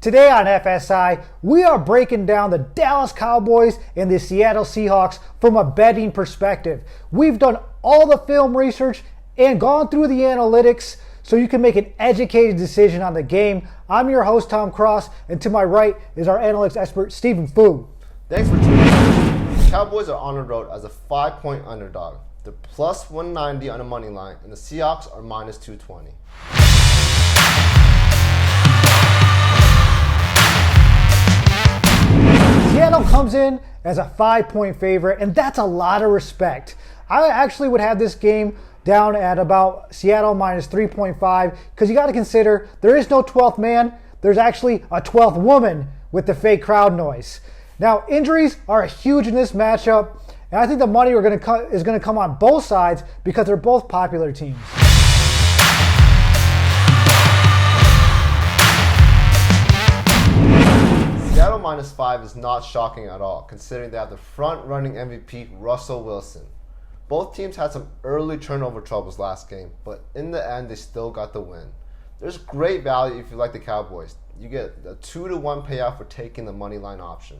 Today on FSI, we are breaking down the Dallas Cowboys and the Seattle Seahawks from a betting perspective. We've done all the film research and gone through the analytics so you can make an educated decision on the game. I'm your host, Tom Cross, and to my right is our analytics expert, Stephen Fu. Thanks for tuning in. The Cowboys are on the road as a 5-point underdog. They're plus 190 on the money line, and the Seahawks are minus 220. Seattle comes in as a 5-point favorite, and that's a lot of respect. I actually would have this game down at about Seattle minus 3.5 because you got to consider there is no 12th man. There's actually a 12th woman with the fake crowd noise. Now, injuries are huge in this matchup, and I think the money is going to come on both sides because they're both popular teams. Seattle minus 5 is not shocking at all, considering they have the front-running MVP Russel Wilson. Both teams had some early turnover troubles last game, but in the end, they still got the win. There's great value if you like the Cowboys. You get a 2-to-1 payout for taking the money line option.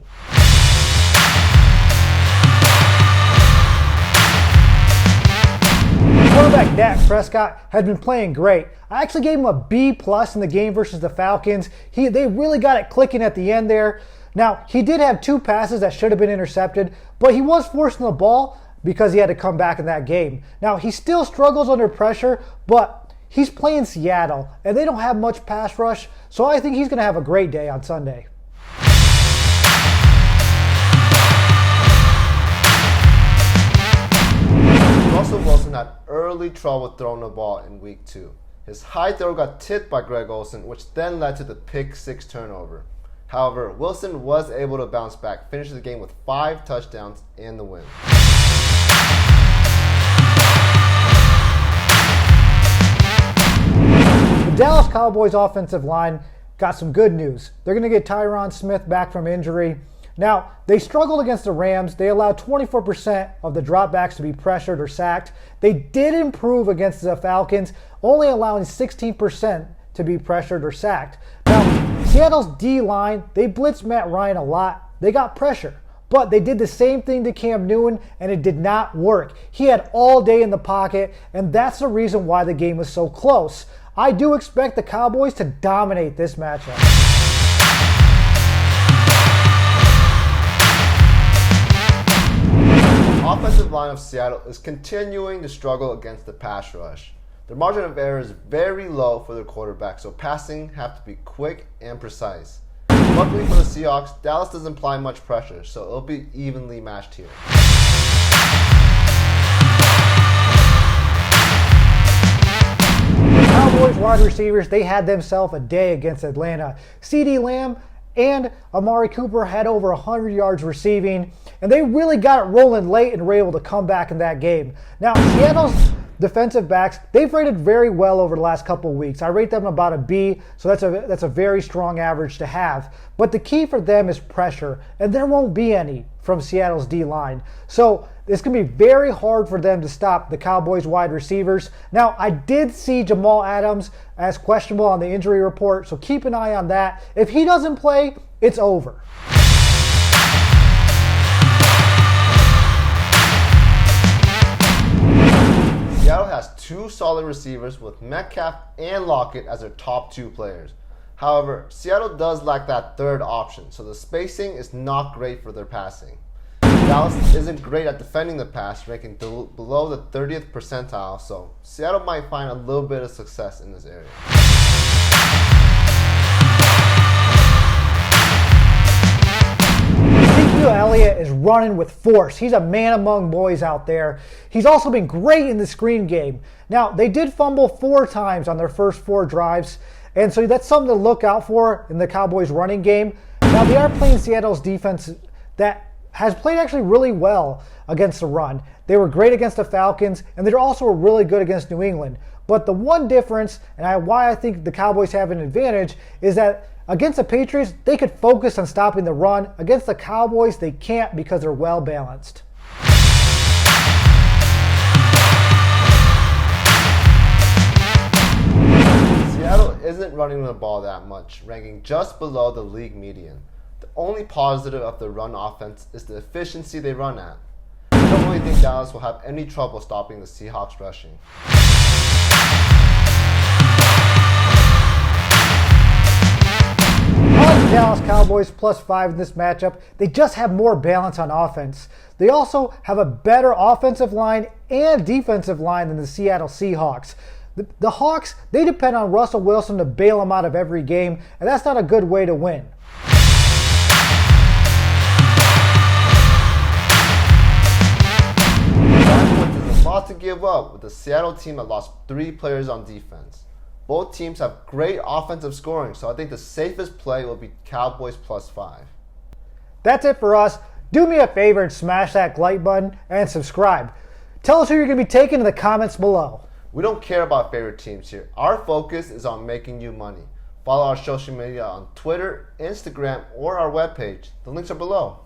Quarterback Dak Prescott has been playing great. I actually gave him a B+ in the game versus the Falcons. They really got it clicking at the end there. Now, he did have 2 passes that should have been intercepted, but he was forcing the ball because he had to come back in that game. Now, he still struggles under pressure, but he's playing Seattle, and they don't have much pass rush, so I think he's going to have a great day on Sunday. Russell Wilson had early trouble throwing the ball in week 2. His high throw got tipped by Greg Olsen, which then led to the pick 6 turnover. However, Wilson was able to bounce back, finishing the game with 5 touchdowns and the win. The Dallas Cowboys offensive line got some good news. They're going to get Tyron Smith back from injury. Now, they struggled against the Rams. They allowed 24% of the dropbacks to be pressured or sacked. They did improve against the Falcons, only allowing 16% to be pressured or sacked. Now, Seattle's D-line, they blitzed Matt Ryan a lot. They got pressure. But they did the same thing to Cam Newton, and it did not work. He had all day in the pocket, and that's the reason why the game was so close. I do expect the Cowboys to dominate this matchup. The offensive line of Seattle is continuing to struggle against the pass rush. Their margin of error is very low for their quarterback, so passing have to be quick and precise. Luckily for the Seahawks, Dallas doesn't apply much pressure, so it'll be evenly matched here. The Cowboys wide receivers, they had themselves a day against Atlanta. CeeDee Lamb and Amari Cooper had over 100 yards receiving, and they really got it rolling late and were able to come back in that game. Now, Seattle's defensive backs, they've rated very well over the last couple of weeks. I rate them about a B, so that's a very strong average to have. But the key for them is pressure, and there won't be any from Seattle's D-line. So it's going to be very hard for them to stop the Cowboys wide receivers. Now, I did see Jamal Adams as questionable on the injury report, so keep an eye on that. If he doesn't play, it's over. Seattle has 2 solid receivers with Metcalf and Lockett as their top 2 players. However, Seattle does lack that third option, so the spacing is not great for their passing. Dallas isn't great at defending the pass, ranking below the 30th percentile, so Seattle might find a little bit of success in this area. Ezekiel Elliott is running with force. He's a man among boys out there. He's also been great in the screen game. Now, they did fumble 4 times on their first 4 drives, and so that's something to look out for in the Cowboys running game. Now, they are playing Seattle's defense that has played actually really well against the run. They were great against the Falcons, and they're also really good against New England. But the one difference, and why I think the Cowboys have an advantage, is that against the Patriots, they could focus on stopping the run. Against the Cowboys, they can't because they're well balanced. Seattle isn't running the ball that much, ranking just below the league median. The only positive of the run offense is the efficiency they run at. I don't really think Dallas will have any trouble stopping the Seahawks rushing. On Dallas Cowboys +5 in this matchup, they just have more balance on offense. They also have a better offensive line and defensive line than the Seattle Seahawks. The Hawks, they depend on Russel Wilson to bail them out of every game, and that's not a good way to win. There's a lot to give up with the Seattle team that lost 3 players on defense. Both teams have great offensive scoring, so I think the safest play will be Cowboys +5. That's it for us. Do me a favor and smash that like button and subscribe. Tell us who you're going to be taking in the comments below. We don't care about favorite teams here. Our focus is on making you money. Follow our social media on Twitter, Instagram, or our webpage. The links are below.